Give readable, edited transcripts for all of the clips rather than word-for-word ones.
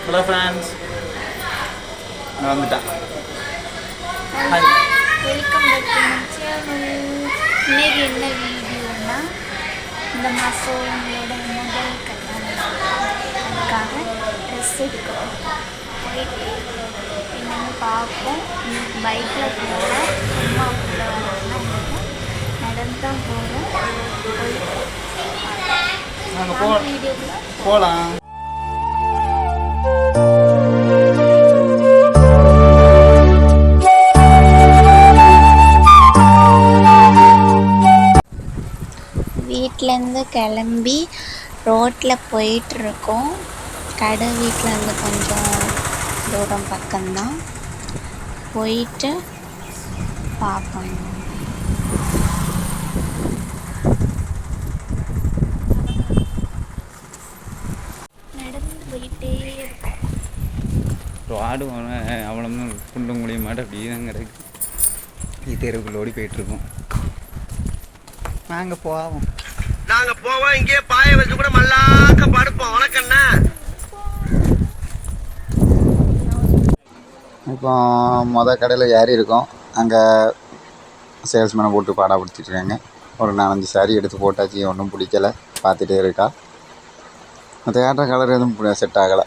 Hello friends, நான் வந்துட்டேன். Hi, welcome back to my channel. இன்னைக்கு என்ன வீடியோனா, இந்த மாதம் எங்களோட முதல் கல்யாணம், அதுக்காக ட்ரெஸ் எடுக்க போயிட்டு என்னென்னு பார்ப்போம். இன்னைக்கு பைக்கில் போகிற அம்மா கூட வரலாம், நடந்து தான் போகிறோம். போயிட்டு நாங்கள் வீடியோக்குள்ள போகலாம். வீட்டிலேருந்து கிளம்பி ரோட்டில் போயிட்டுருக்கோம். கடை வீட்டிலேருந்து கொஞ்சம் தூரம் பக்கம்தான், போயிட்டு பார்ப்போம். நடந்து போயிட்டே இருக்கோம். ஆடு அவ்வளோ குண்டும் முடிய மாட்டேன், அப்படியே தான் கிடக்கு. தெருவுக்குள்ள ஓடி போயிட்டுருக்கோம். நாங்கள் போவோம். இங்கே பாய வச்சு கூட மல்லாக்க படுப்போம். வணக்கண்ணா. இப்போ கடையில் ஏறி இருக்கோம். அங்கே சேல்ஸ்மேனை போட்டு பாடப்படுத்திட்டுருக்காங்க. ஒரு 4-5 சாரி எடுத்து போட்டாச்சு, ஒன்றும் பிடிக்கலை, பார்த்துட்டே இருக்கா. மற்ற ஏற்ற கலர் எதுவும் செட் ஆகலை.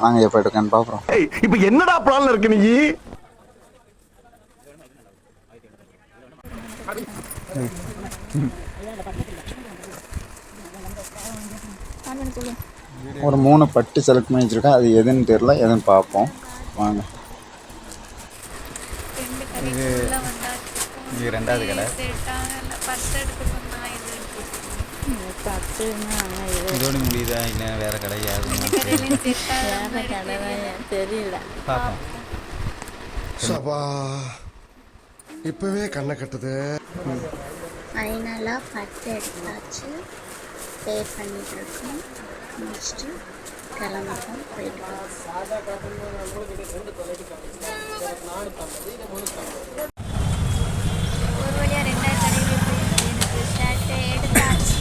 வாங்க எப்போ எடுக்கான்னு பார்க்குறோம். இப்போ என்னடா பிளான்ல இருக்கு நீ? ஒரு 3 பட்டு செலக்ட் பண்ணி வச்சுருக்கேன். அது எதுன்னு தெரில, எதுன்னு பார்ப்போம் வாங்க. இது 2வது கடை. இதோடு முடியுதா இல்லை வேறு கடை தெரியல, பார்ப்போம். இப்பவே கண்ணை கட்டுது. ஃபைனலாக பட்டு எடுத்தாச்சு, பே பண்ணிட்டு இருக்கோம். முடிச்சுட்டு கிளம்புறோம், போயிட்டு ஒரு வழியாக 2வது கடையில் போயிட்டு எனக்கு ஷர்ட்டு எடுத்தாச்சு.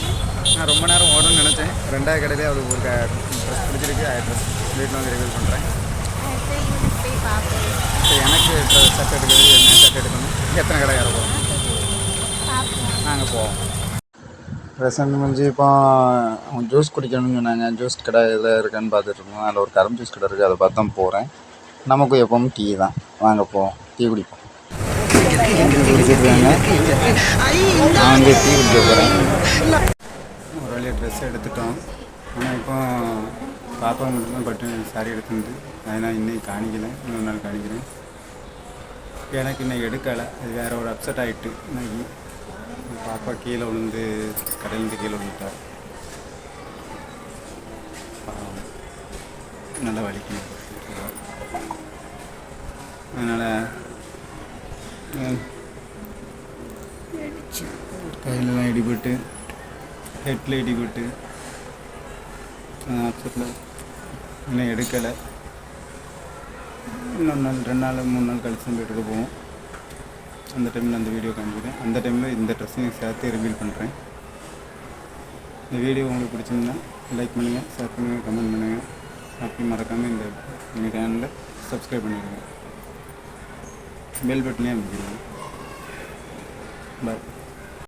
நான் ரொம்ப நேரம் ஓடணும்னு நினச்சேன். 2வது கடையிலே அவளுக்கு ஒரு ட்ரெஸ் பிடிச்சிருக்கு. ட்ரெஸ் வீட்டில் வந்து ரிவீல் பண்ணுறேன். அடுத்து யூனிட் போய் பார்ப்போம். இப்போ எனக்கு ஷர்ட் எடுக்கிறது, என்ன ஷர்ட் எடுக்கணும், எத்தனை கடை ஏற போகிறோம், பார்ப்போம். நாங்கள் போவோம். ப்ரெசன்ட் முடிஞ்சு இப்போ ஜூஸ் குடிக்கணும்னு சொன்னாங்க. ஜூஸ் கடை இதில் இருக்கான்னு பார்த்துட்ருக்கோம். அதில் ஒரு கரும்பு ஜூஸ் கடை இருக்குது, அதை பார்த்து தான் போகிறேன். நமக்கும் எப்பவும் டீ தான். வாங்க போவோம், டீ குடிப்போம். குடிச்சிருக்காங்க, நான் வந்து டீ குடிக்க போகிறேன். ஒரு வழியாக ட்ரெஸ் எடுத்துட்டோம். ஆனால் இப்போ பாப்பா மட்டும்தான் பட்டு சாரி எடுத்துருந்து. அதனால் இன்னைக்கு காணிக்கலை, இன்னொரு நாள் காணிக்கிறேன். எனக்கு இன்னைக்கு எடுக்கலை, அது வேறு ஒரு அப்செட் ஆகிட்டு. இன்னைக்கு பாப்பா கீழே விழுந்து, கடையிலேருந்து கீழே விழுந்துட்டார். நல்லா வலிக்கணும். அதனால் கையிலலாம் இடிபட்டு, ஹெட்டில் இடிபட்டு அப்செட்டில் இன்னும் எடுக்கலை. இன்னொரு நாள் 2 நாள் 3 நாள் கழிச்சு நம்ம எடுக்க போவோம். அந்த டைமில் அந்த வீடியோ காமிக்கிறேன். அந்த டைமில் இந்த ட்ரெஸ்ஸையும் சேர்த்து ரிவீல் பண்ணுறேன். இந்த வீடியோ உங்களுக்கு பிடிச்சிருந்தா லைக் பண்ணுங்கள், ஷேர் பண்ணுங்கள், கமெண்ட் பண்ணுங்கள். அப்படி மறக்காமல் இந்த சேனலில் சப்ஸ்கிரைப் பண்ணிடுங்க. பெல் பட்டனே அமைக்கிறேன். பாய்.